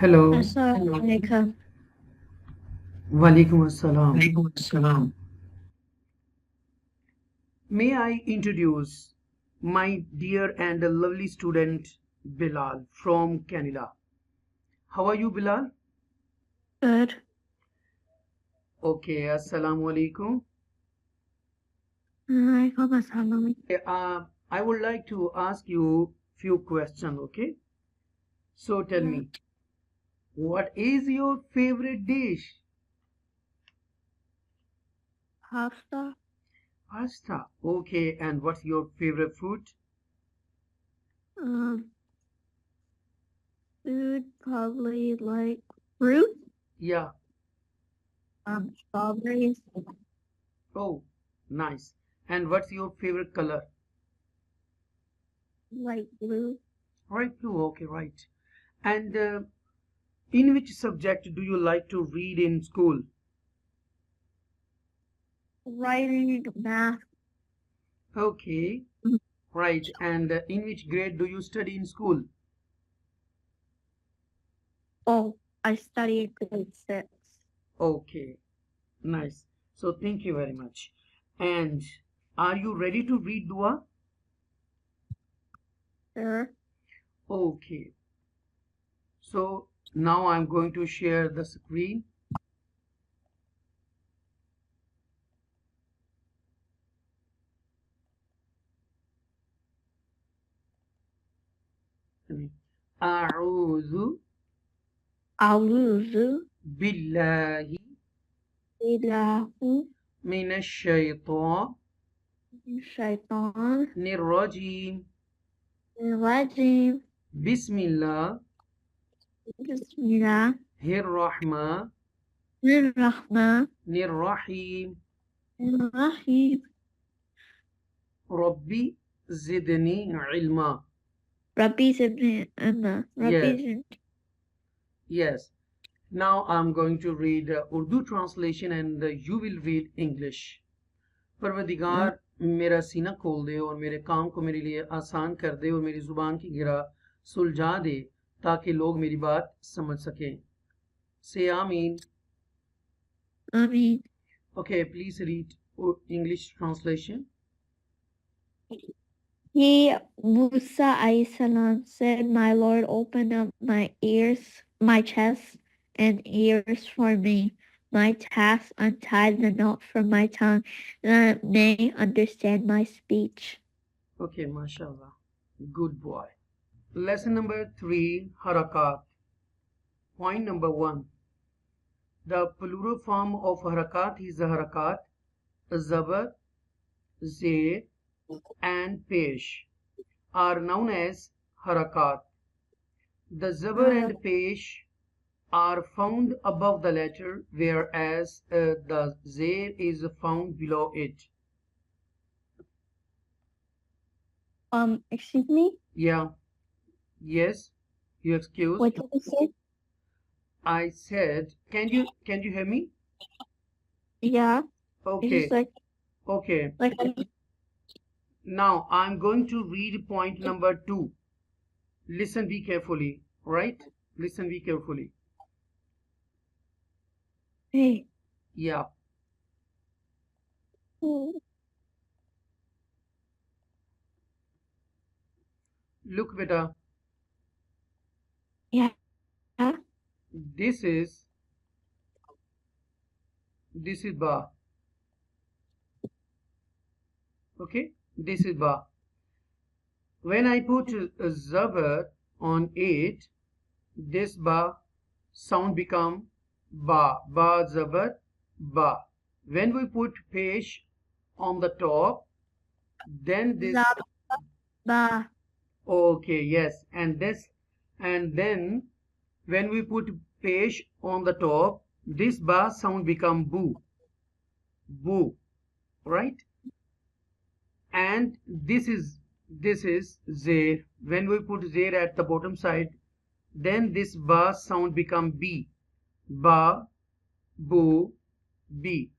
Hello. Assalamualaikum. Walaikum assalam. Waalaikumsalam. May I introduce my dear and lovely student Bilal from Canada. How are you, Bilal? Good. Okay, assalamu alaikum. Waalaikumsalam. I would like to ask you few questions, okay? So tell me, what is your favorite dish? Pasta. Pasta. Okay, and what's your favorite fruit? Um, Food probably like fruit. Yeah. Strawberries. Oh, nice. And what's your favorite color? Light blue. Right, blue. Okay, right. And in which subject do you like to read in school? Writing, math. Okay, right. And in which grade do you study in school? Oh, I study grade 6. Okay, nice. So thank you very much. And are you ready to read dua? Sure. Okay. So now I'm going to share the screen. أعوذ A'udhu بالله billahi من الشيطان shaitan الرجيم rajim. بسم الله Bismillah. الرحمن Rahman. الرحيم Rahim. ربي زدني علما. Rabbi Zidni Anna. Yes, Rabbi yes. Now I'm going to read Urdu translation and you will read English. परवदिगार मेरा सीना खोल दे और मेरे काम को मेरे लिए आसान कर दे और मेरी जुबान की गिरा सुलझा दे ताकि लोग मेरी बात समझ सकें. Say Ameen. Amin. Okay, please read English translation. He, Musa salam, said, My Lord, open up my ears, my chest, and ears for me. My task, untie the knot from my tongue, that I may understand my speech. Okay, mashallah. Good boy. Lesson number 3, Harakat. Point number 1. The plural form of harakat is the harakat, zabar, zir, and pesh are known as harakat. The zabar and pesh are found above the letter, whereas the zir is found below it. Excuse me? Yeah, yes, you excuse. What did you say? I said, can you hear me? Yeah. It's Okay, okay. like Now I'm going to read point number 2. Listen be carefully, right? Listen be carefully. hey. Yeah. Look, beta. Yeah. This is ba. Okay, this is ba. When I put a zabar on it, this ba sound become ba. Ba zabar ba. When we put pesh on the top, then this. Ba. Okay, yes, and then when we put pesh on the top, this ba sound become boo. Boo, right? And this is zir. When we put zir at the bottom side, then this ba sound become b. Ba, boo, b.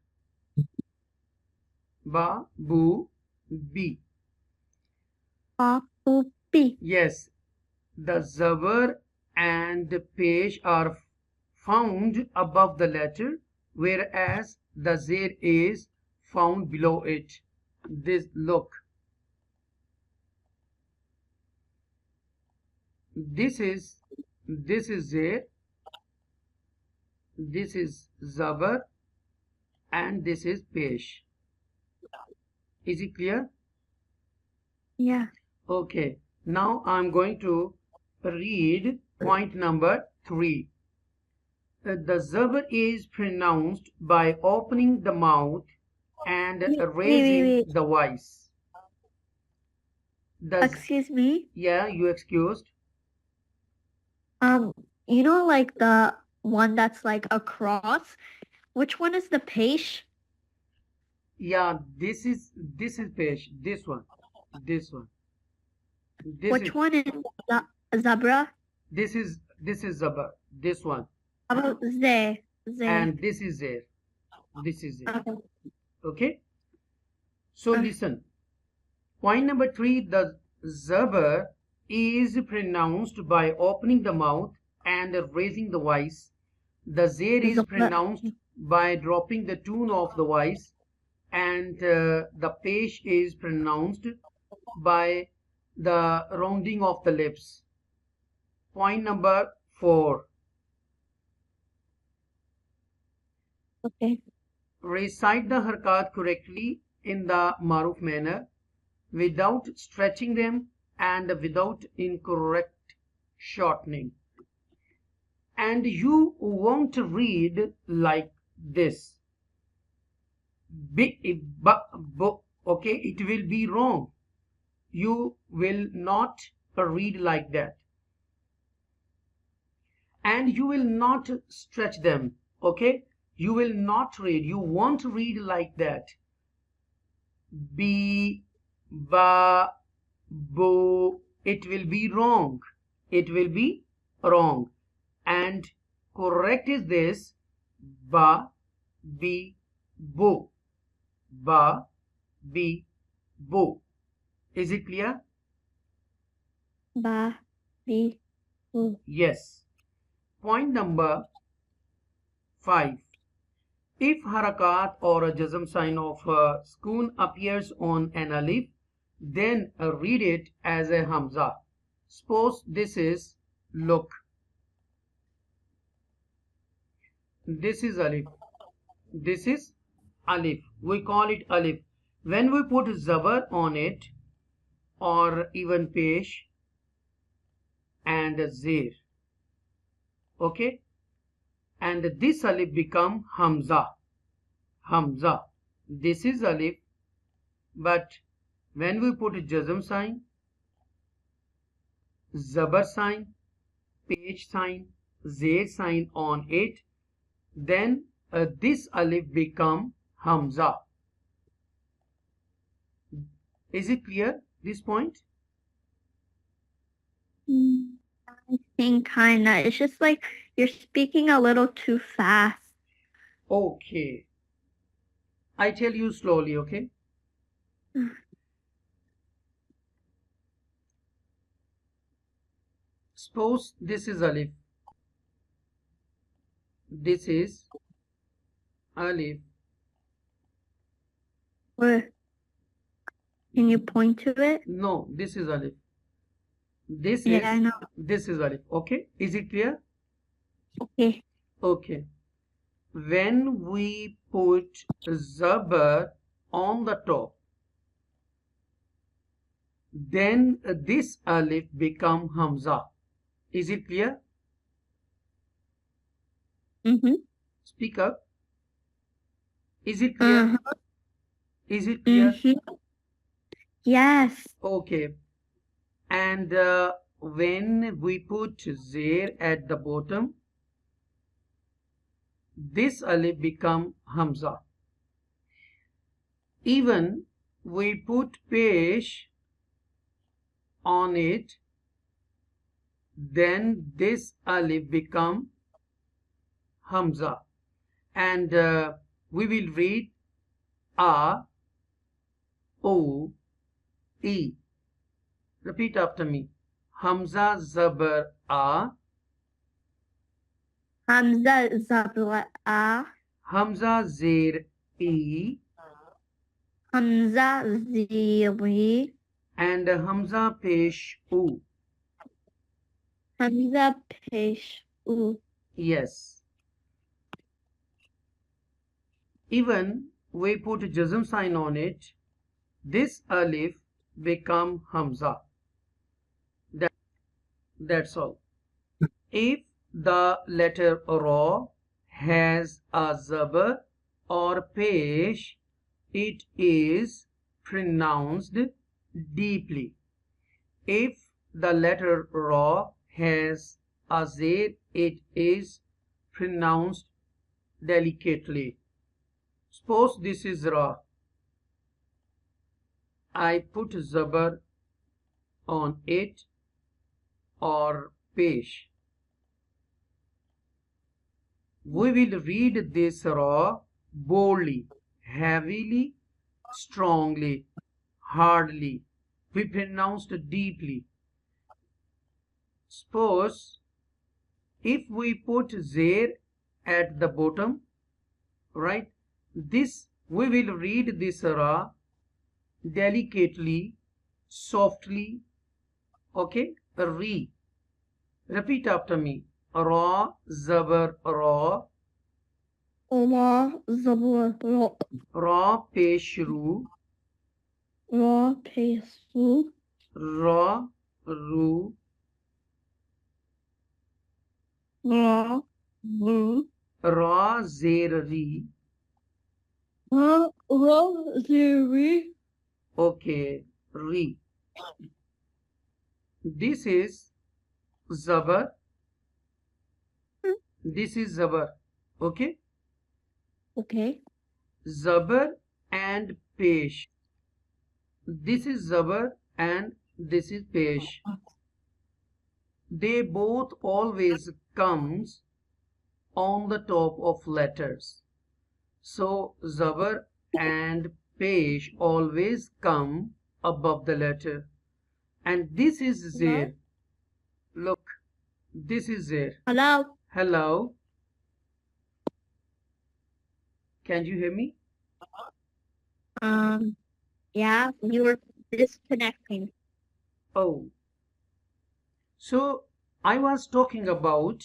Ba, boo, b. Ba. Boo. Be. Yes, the zabar and pesh are found above the letter, whereas the zer is found below it. This look. This is zer, this is zabar, and this is pesh. Is it clear? Yeah. Okay. Now I'm going to read point number 3. The zabar is pronounced by opening the mouth and raising Wait. the voice. Excuse me. Yeah, you excused. You know, like the one that's like a cross. Which one is the pesh? Yeah, this is pesh. This one. This one. Which one is the zebra? This is zabar. This one. How about ze? And this is zer. This is zer. Okay. Okay. So listen. Point number 3, the zabar is pronounced by opening the mouth and raising the voice. The zer is pronounced by dropping the tone of the voice, and the pesh is pronounced by the rounding of the lips. Point number 4. Okay. Recite the harakat correctly in the maruf manner, without stretching them and without incorrect shortening. And you won't read like this. Okay, it will be wrong. You will not read like that. And you will not stretch them. Okay, you will not read. You won't read like that. B, ba, bo. It will be wrong. It will be wrong. And correct is this: ba, bi, bo. Ba, bi, bo. Is it clear? Ba, bi, bo. Yes. Point number 5. If harakat or a jazm sign of sukoon appears on an alif, then read it as a hamza. Suppose this is look. This is alif. This is alif. We call it alif. When we put zabar on it, or even pesh and zer, okay, and this alif become hamza. Hamza. This is alif, but when we put jazm sign, zabar sign, pesh sign, zer sign on it, then this alif become hamza. Is it clear, this point? I think kinda. It's just like you're speaking a little too fast. Okay. I tell you slowly, okay? Suppose this is alif. This is alif. Where? Can you point to it? No, this is alif. This I know. This is alif. Okay, is it clear? Okay. Okay. When we put zabar on the top, then this alif become hamza. Is it clear? Speak up. Is it clear? Is it clear? Yes. Okay. And when we put zer at the bottom, this alif become hamza. Even we put pesh on it, then this alif become hamza. And we will read a, o, e. Repeat after me. Hamza zabar a, Hamza Zabra A. Hamza Zer E. Hamza Ziri. And Hamza Pesh U. Hamza Pesh U. Yes. Even we put jazm sign on it, this alif become Hamza. That's all. If the letter Ra has a zabar or pesh, it is pronounced deeply. If the letter Ra has a zir, it is pronounced delicately. Suppose this is Ra. I put zabar on it or pesh. We will read this Ra boldly, heavily, strongly, hardly. We pronounced deeply. Suppose if we put Zer at the bottom, right? This we will read this Ra delicately, softly. Okay? Re. Repeat after me. Ra, Zabar, Ra. Ra Zabra Ra. Ra, Pesh, Ru. Ra Pesh U. Ra, Ru. Ra Ru. Ra, Zer, Ri. Ra Ziri. Okay, Ri. This is Zabar. This is Zabar. Okay? Okay. Zabar and Pesh. This is Zabar and this is Pesh. They both always comes on the top of letters. So Zabar and Pesh always come above the letter. And this is Zer. Look, this is Zer. Hello. Hello. Can you hear me? Yeah, you were disconnecting. Oh. So I was talking about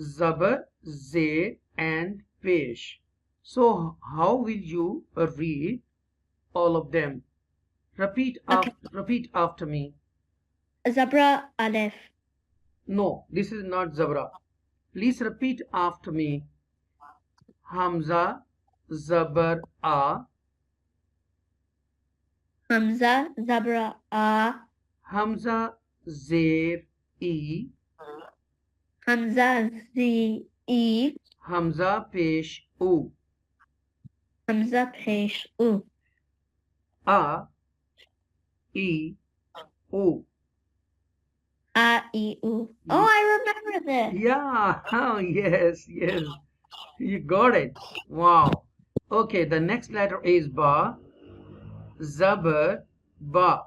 Zabar, Zer and Pesh. So how will you read all of them? Repeat after me. Zabra Alef. No, this is not Zabra. Please repeat after me. Hamza, Zabar, A. Hamza Zabra A. Hamza, Zer, E. Hamza Z E. Hamza, Pesh, U. Hamza Pesh U. A, E, U. A E U. Oh, I remember this. Yeah, oh, yes, yes. You got it. Wow. Okay, the next letter is Ba. Zabar, Ba.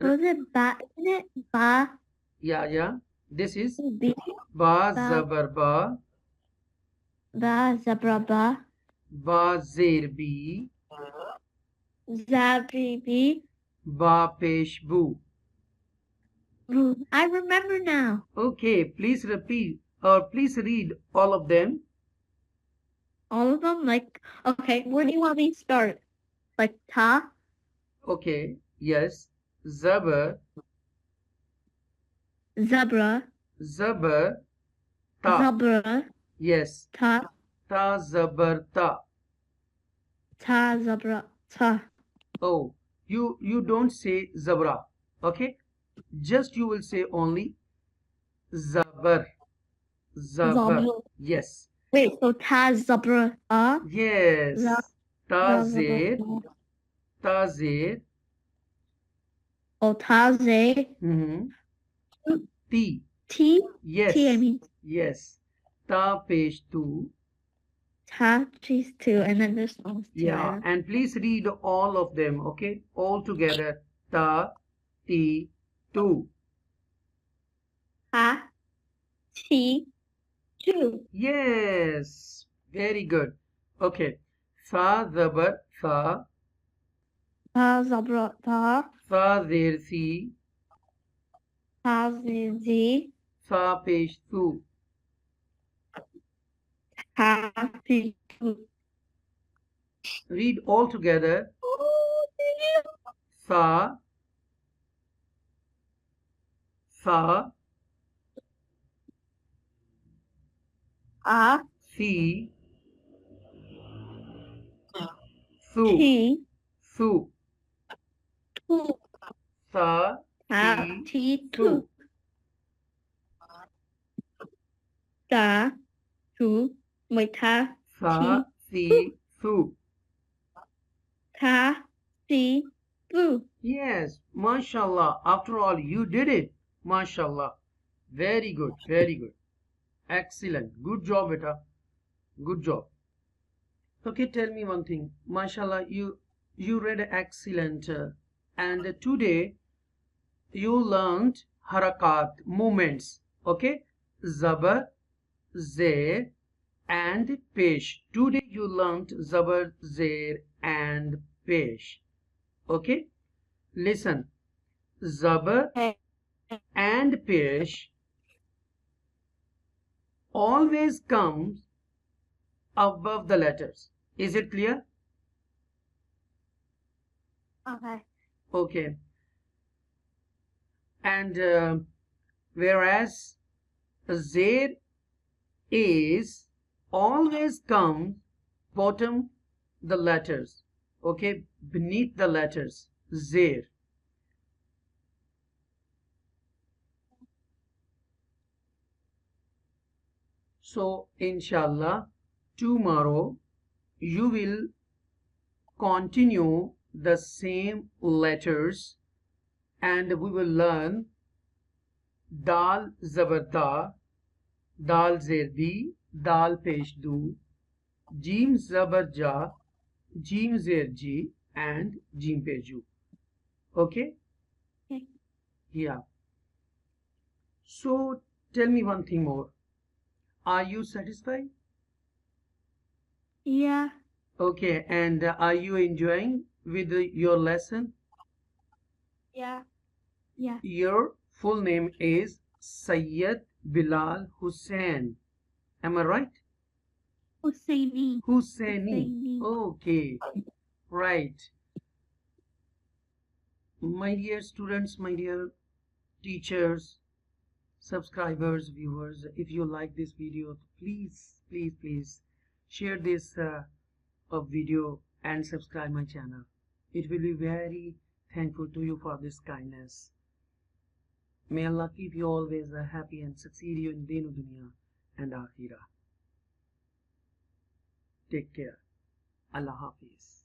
Was it Ba? Isn't it Ba? Yeah. This is B. Ba, Ba. Zabar, Ba. Ba Zabra Ba. Ba, Zer, B. Zabri B. Ba, Pesh, Bu. I remember now. Okay, please repeat or please read all of them. All of them? Like, okay, where do you want me to start? Like Ta? Okay, yes. Zabar, Zabra. Zabar, Ta. Zabra. Yes. Ta. Ta, Zabar, Ta. Ta Zabra Ta. Oh, you don't say Zabra. Okay? Just you will say only Zabar. Zabar. Zabra. Yes. Wait, so Ta Zabra A? Yes. Ta, Zer. Ta, Zer. Oh, Ta Ze. T. T? Yes. T, I mean. Yes. Ta, Pesh, Tu. Ta, she's two, and then this one's two. Yeah, and please read all of them, okay? All together. Ta, Ti, Tu. Ha, T, two. Yes, very good. Okay. Tha zabar tha, Ta, zabra, ta. tha zer si, Ta, zi, tha pesh thu. ta, zi, tu. Read all together. Tha, tha, A, si, thu, T, thu. two. Tha, Ta, si, T, thu. two. Ta, two. Wait, ta, Tha, T, si, thu. ta, C, two. Yes, mashallah. After all, you did it. Mashallah. Very good, very good. Excellent. Good job, beta. Good job. Okay, tell me one thing. Mashallah, you read excellent. And today you learned harakat, movements. Okay, zabar, zair, and pesh. Today you learned zabar, zair, and pesh. Okay, listen. Zabar Okay. and pesh always comes above the letters. Is it clear? Okay. Okay. And whereas there is always comes bottom the letters. Okay, beneath the letters. There. So inshallah, tomorrow you will continue the same letters and we will learn dal zabarda, dal zerdi, dal peshdu, jim zabarja, jim zerji, and jim peju. Okay? Okay. Yeah. So tell me one thing more. Are you satisfied? Yeah. Okay, and are you enjoying with your lesson? Yeah. Yeah. Your full name is Sayyid Bilal Hussain. Am I right? Husseini. Husseini. Husseini. Okay, right. My dear students, my dear teachers, subscribers, viewers, if you like this video, please share this video and subscribe my channel. It will be very thankful to you for this kindness. May Allah keep you always happy and succeed you in Dinu Dunya and Akhirah. Take care. Allah Hafiz.